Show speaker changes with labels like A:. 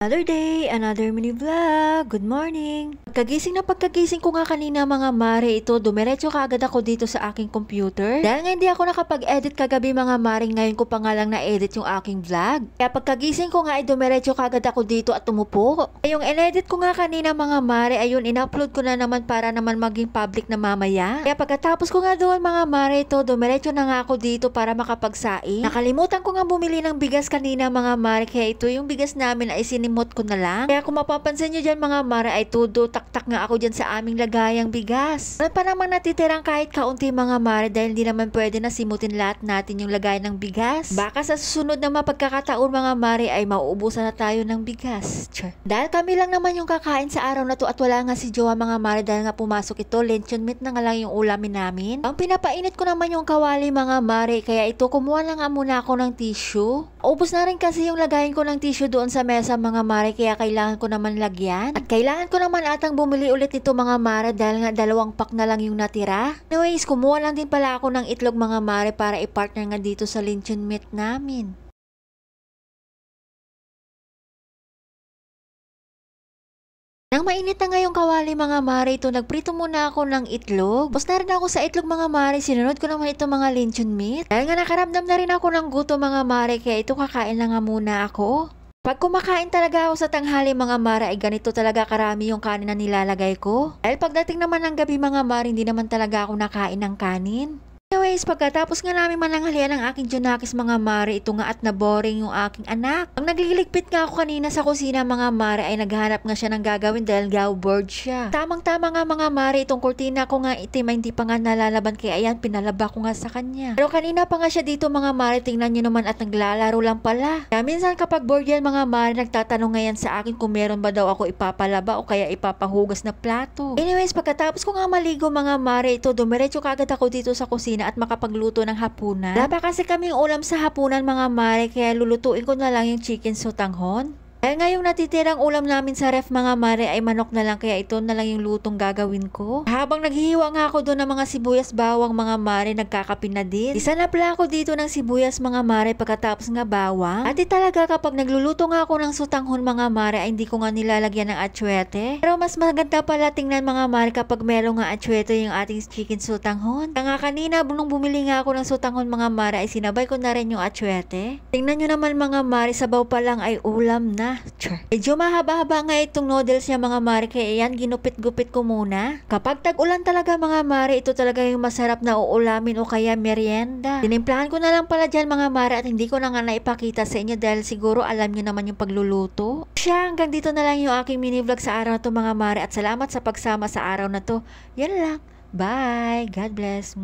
A: Another day, another mini vlog. Good morning. Pagkagising ko nga kanina mga mare, ito dumiretso kaagad ako dito sa aking computer. Dahil nga hindi ako nakapag-edit kagabi mga mare, ngayon ko pa nga lang na-edit yung aking vlog. Kaya pagkagising ko nga ay dumiretso kaagad ako dito at tumupo. Yung in-edit ko nga kanina mga mare, ayun in-upload ko na naman para naman maging public na mamaya. Kaya pagkatapos ko nga doon mga mare, ito dumiretso na nga ako dito para makapagsaing. Nakalimutan ko nga bumili ng bigas kanina mga mare, kaya ito yung bigas namin ay sinimot ko na lang. Kaya kung mapapansin nyo dyan mga mare ay tudo taktak nga ako dyan sa aming lagayang bigas. Ano pa namang natitirang kahit kaunti mga mare dahil hindi naman pwede na simutin lahat natin yung lagay ng bigas. Baka sa susunod na mapagkakataon mga mare ay mauubusan na tayo ng bigas. Char. Dahil kami lang naman yung kakain sa araw na to at wala nga si Jowa mga mare dahil nga pumasok ito, lechon meat na nga lang yung ulamin namin. Ang pinapainit ko naman yung kawali mga mare, kaya ito kumuha lang nga muna ako ng tissue. Ubus na rin kasi yung lagayin ko ng tissue doon sa mesa mga mare, kaya kailangan ko naman lagyan. At kailangan ko naman atang bumili ulit nito mga mare dahil nga 2 pack na lang yung natira. Anyways, kumuha lang din pala ako ng itlog mga mare para i-partner nga dito sa lechon meat namin. Nang mainit na nga yung kawali mga mare, ito nagprito muna ako ng itlog. Tapos na rin ako sa itlog mga mare, sinunod ko naman ito mga lechon meat. Dahil nga nakaramdam na rin ako ng gutom mga mare, kaya ito kakain lang nga muna ako. Pag kumakain talaga ako sa tanghali mga mare ay ganito talaga karami yung kanin na nilalagay ko. Dahil pagdating naman ng gabi mga mare, hindi naman talaga ako nakain ng kanin. Anyways, pagkatapos nga namin mananghalian ng aking Junakis mga mare, ito nga at na-boring yung aking anak. Ang nagliligpit nga ako kanina sa kusina mga mare ay naghanap nga siya ng gagawin dahil bored siya. Tamang-tama nga mga mare, itong kurtina ko nga itim ay hindi pa nga nalalaban kaya ayan, pinalaba ko nga sa kanya. Pero kanina pa nga siya dito mga mare, tingnan nyo naman at naglalaro lang pala. Kaya minsan kapag bored yan mga mare, nagtatanong nga yan sa akin kung meron ba daw ako ipapalaba o kaya ipapahugas na plato. Anyways, pagkatapos ko nga maligo mga mare, ito dumiretso kaagad ako dito sa kusina at makapagluto ng hapunan. Wala pa kasi kaming ulam sa hapunan mga mare, kaya lulutuin ko na lang yung chicken sotanghon. Dahil nga yung natitirang ulam namin sa ref mga mare ay manok na lang, kaya ito na lang yung lutong gagawin ko. Habang naghihiwa nga ako doon ng mga sibuyas bawang mga mare, nagkakapin na din. Isa na pala ako dito ng sibuyas mga mare pagkatapos nga bawang. At talaga kapag nagluluto nga ako ng sotanghon mga mare ay hindi ko nga nilalagyan ng atsuete. Pero mas maganda pala tingnan mga mare kapag meron nga atsuete yung ating chicken sotanghon. Kaya nga kanina nung bumili nga ako ng sotanghon mga mare ay sinabay ko na rin yung atsuete. Tingnan nyo naman mga mare, sabaw pa lang ay ulam na. Char. Medyo mahaba-haba nga itong noodles niya mga mare, kaya yan ginupit-gupit ko muna. Kapag tag-ulan talaga mga mare, ito talaga yung masarap na uulamin o kaya merienda. Tinimplahan ko na lang pala dyan mga mare at hindi ko na nga naipakita sa inyo dahil siguro alam nyo naman yung pagluluto. Siya, hanggang dito na lang yung aking mini vlog sa araw na to mga mare at salamat sa pagsama sa araw na to. Yan lang. Bye! God bless!